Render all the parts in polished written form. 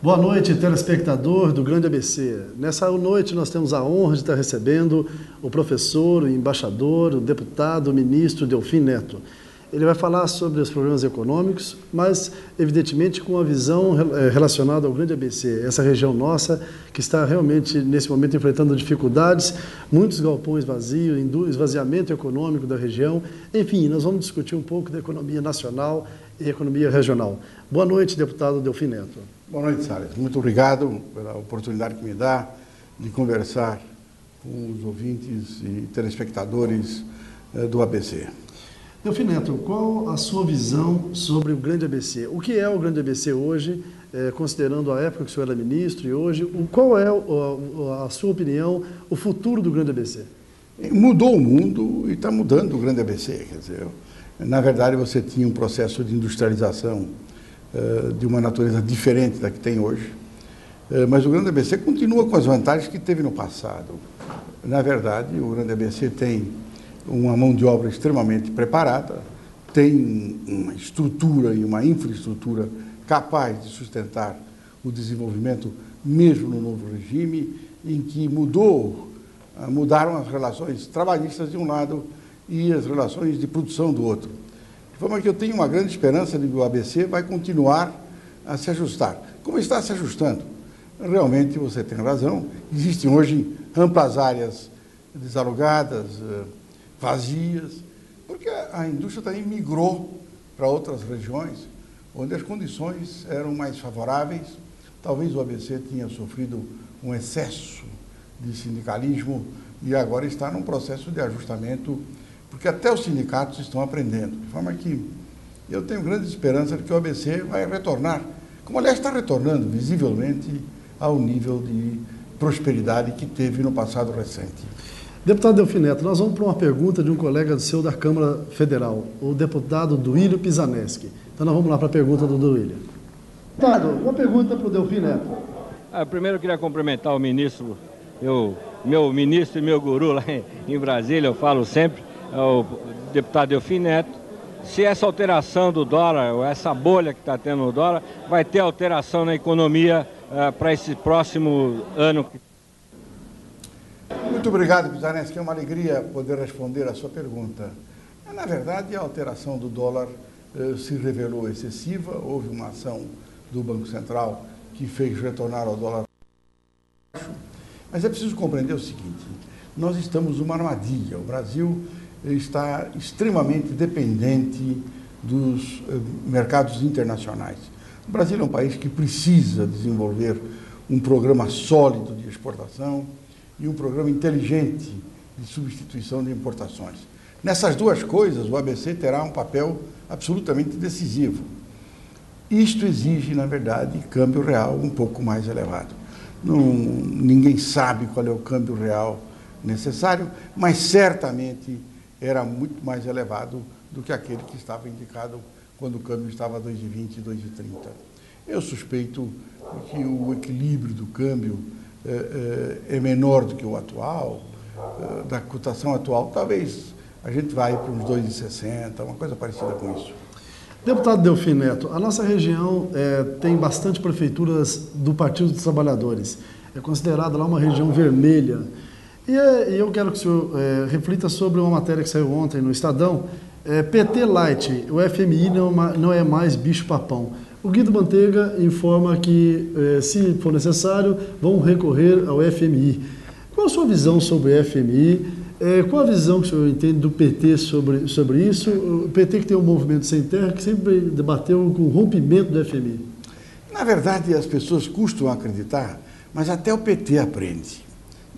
Boa noite, telespectador do Grande ABC. Nessa noite nós temos a honra de estar recebendo o professor, o embaixador, o deputado, o ministro Delfim Neto. Ele vai falar sobre os problemas econômicos, mas evidentemente com uma visão relacionada ao Grande ABC, essa região nossa que está realmente nesse momento enfrentando dificuldades, muitos galpões vazios, esvaziamento econômico da região. Enfim, nós vamos discutir um pouco da economia nacional e economia regional. Boa noite, deputado Delfim Neto. Boa noite, Salles. Muito obrigado pela oportunidade que me dá de conversar com os ouvintes e telespectadores do ABC. Delfim Neto, qual a sua visão sobre o Grande ABC? O que é o Grande ABC hoje, considerando a época que o senhor era ministro e hoje, qual é a sua opinião, o futuro do Grande ABC? Mudou o mundo e está mudando o Grande ABC. Quer dizer, na verdade, você tinha um processo de industrialização de uma natureza diferente da que tem hoje, mas o Grande ABC continua com as vantagens que teve no passado. Na verdade, o Grande ABC tem uma mão de obra extremamente preparada, tem uma estrutura e uma infraestrutura capaz de sustentar o desenvolvimento mesmo no novo regime, em que mudaram as relações trabalhistas de um lado e as relações de produção do outro. De forma que eu tenho uma grande esperança de que o ABC vai continuar a se ajustar, como está se ajustando. Realmente você tem razão, existem hoje amplas áreas desalugadas, vazias, porque a indústria também migrou para outras regiões, onde as condições eram mais favoráveis. Talvez o ABC tenha sofrido um excesso de sindicalismo e agora está num processo de ajustamento, porque até os sindicatos estão aprendendo. De forma que eu tenho grande esperança de que o ABC vai retornar, como aliás está retornando visivelmente ao nível de prosperidade que teve no passado recente. Deputado Delfim Neto, nós vamos para uma pergunta de um colega seu da Câmara Federal, o deputado Duílio Pisaneschi. Então nós vamos lá para a pergunta do Duílio. Deputado, uma pergunta para o Delfim Neto. Primeiro eu queria cumprimentar o ministro, meu ministro e meu guru lá em Brasília, eu falo sempre, o deputado Delfim Neto. Se essa alteração do dólar, ou essa bolha que está tendo no dólar, vai ter alteração na economia para esse próximo ano. Muito obrigado, Pisaneschi, é uma alegria poder responder a sua pergunta. Na verdade, a alteração do dólar se revelou excessiva, houve uma ação do Banco Central que fez retornar ao dólar baixo, mas é preciso compreender o seguinte, nós estamos numa armadilha, o Brasil está extremamente dependente dos mercados internacionais. O Brasil é um país que precisa desenvolver um programa sólido de exportação e um programa inteligente de substituição de importações. Nessas duas coisas, o ABC terá um papel absolutamente decisivo. Isto exige, na verdade, câmbio real um pouco mais elevado. Ninguém sabe qual é o câmbio real necessário, mas certamente era muito mais elevado do que aquele que estava indicado quando o câmbio estava a 2,20 e 2,30. Eu suspeito que o equilíbrio do câmbio é menor do que o atual, da cotação atual, talvez a gente vai para uns 2,60, uma coisa parecida com isso. Deputado Delfim Neto, a nossa região tem bastante prefeituras do Partido dos Trabalhadores, é considerada lá uma região vermelha, e eu quero que o senhor reflita sobre uma matéria que saiu ontem no Estadão, PT Light, o FMI não é mais bicho-papão. O Guido Mantega informa que, se for necessário, vão recorrer ao FMI. Qual a sua visão sobre o FMI? Qual a visão que o senhor entende do PT sobre isso? O PT que tem um movimento sem terra, que sempre debateu com o rompimento do FMI. Na verdade, as pessoas custam acreditar, mas até o PT aprende.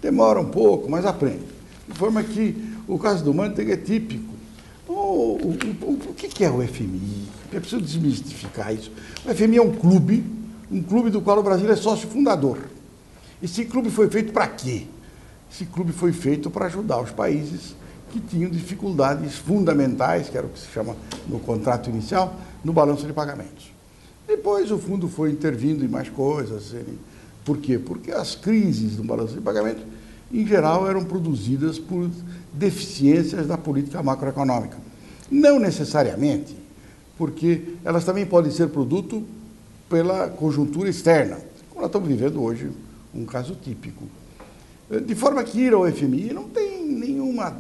Demora um pouco, mas aprende. De forma que o caso do Mantega é típico. O que é o FMI? É preciso desmistificar isso. O FMI é um clube do qual o Brasil é sócio fundador. Esse clube foi feito para quê? Esse clube foi feito para ajudar os países que tinham dificuldades fundamentais, que era o que se chama no contrato inicial, no balanço de pagamentos. Depois o fundo foi intervindo em mais coisas. Por quê? Porque as crises no balanço de pagamentos, em geral, eram produzidas por deficiências da política macroeconômica. Não necessariamente, porque elas também podem ser produto pela conjuntura externa. nós estamos vivendo hoje um caso típico. De forma que ir ao FMI não tem nenhuma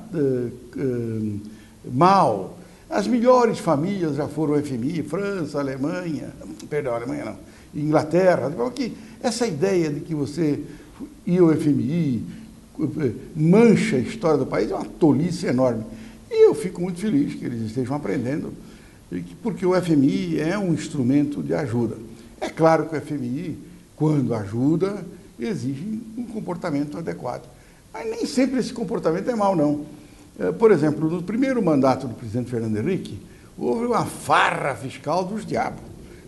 mal. As melhores famílias já foram ao FMI, França, Alemanha não, Inglaterra. De forma que essa ideia de que você ir ao FMI mancha a história do país é uma tolice enorme. E eu fico muito feliz que eles estejam aprendendo, porque o FMI é um instrumento de ajuda. É claro que o FMI, quando ajuda, exige um comportamento adequado. Mas nem sempre esse comportamento é mau, não. Por exemplo, no primeiro mandato do presidente Fernando Henrique, houve uma farra fiscal dos diabos,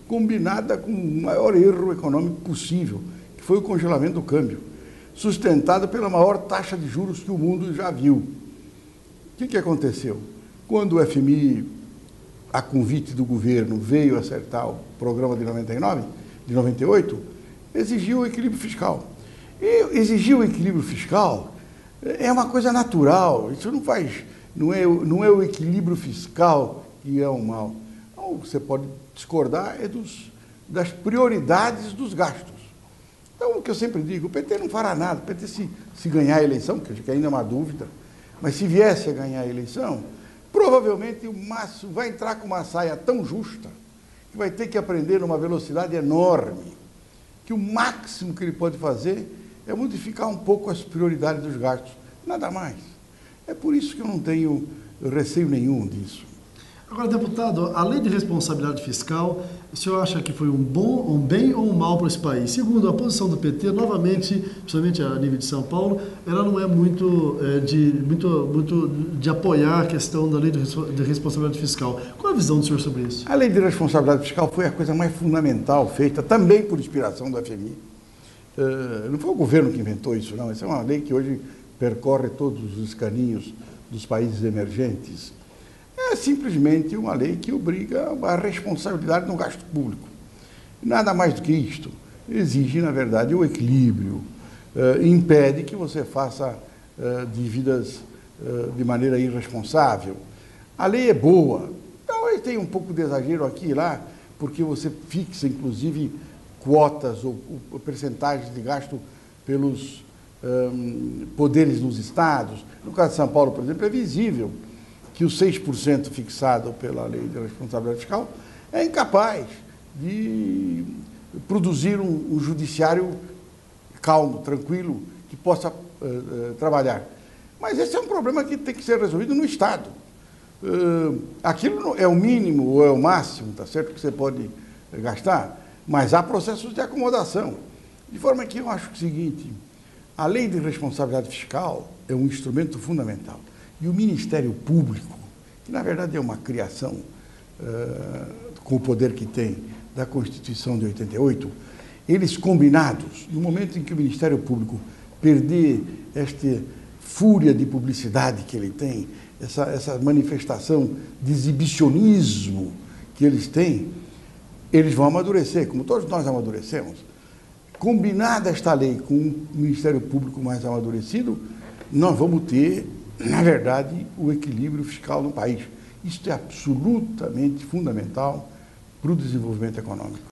combinada com o maior erro econômico possível, que foi o congelamento do câmbio, sustentado pela maior taxa de juros que o mundo já viu. O que aconteceu? Quando o FMI, a convite do governo, veio acertar o programa de 98, exigiu o equilíbrio fiscal. E exigir o equilíbrio fiscal é uma coisa natural, isso não é o equilíbrio fiscal que é um mal. Então, você pode discordar das prioridades dos gastos. Então, o que eu sempre digo, o PT não fará nada, o PT se ganhar a eleição, que ainda é uma dúvida, mas se viesse a ganhar a eleição, provavelmente o Márcio vai entrar com uma saia tão justa que vai ter que aprender numa velocidade enorme, que o máximo que ele pode fazer é modificar um pouco as prioridades dos gastos, nada mais. É por isso que eu não tenho receio nenhum disso. Agora, deputado, a lei de responsabilidade fiscal, o senhor acha que foi um bem ou um mal para esse país? Segundo a posição do PT, novamente, principalmente a nível de São Paulo, ela não é muito de apoiar a questão da lei de responsabilidade fiscal. Qual é a visão do senhor sobre isso? A lei de responsabilidade fiscal foi a coisa mais fundamental feita, também por inspiração do FMI. Não foi o governo que inventou isso, não. Essa é uma lei que hoje percorre todos os caminhos dos países emergentes. É simplesmente uma lei que obriga a responsabilidade no gasto público. Nada mais do que isto. Exige, na verdade, o equilíbrio, impede que você faça dívidas de maneira irresponsável. A lei é boa. Talvez tenha um pouco de exagero aqui e lá, porque você fixa, inclusive, quotas ou percentagens de gasto pelos poderes dos estados. No caso de São Paulo, por exemplo, é visível que o 6% fixado pela lei de responsabilidade fiscal é incapaz de produzir um judiciário calmo, tranquilo, que possa trabalhar. Mas esse é um problema que tem que ser resolvido no Estado. Aquilo é o mínimo ou é o máximo, tá certo, que você pode gastar, mas há processos de acomodação. De forma que eu acho o seguinte, a lei de responsabilidade fiscal é um instrumento fundamental. E o Ministério Público, que na verdade é uma criação com o poder que tem da Constituição de 88, eles combinados, no momento em que o Ministério Público perder esta fúria de publicidade que ele tem, essa manifestação de exibicionismo que eles têm, eles vão amadurecer, como todos nós amadurecemos. Combinada esta lei com um Ministério Público mais amadurecido, nós vamos ter, na verdade, o equilíbrio fiscal no país. Isso é absolutamente fundamental para o desenvolvimento econômico.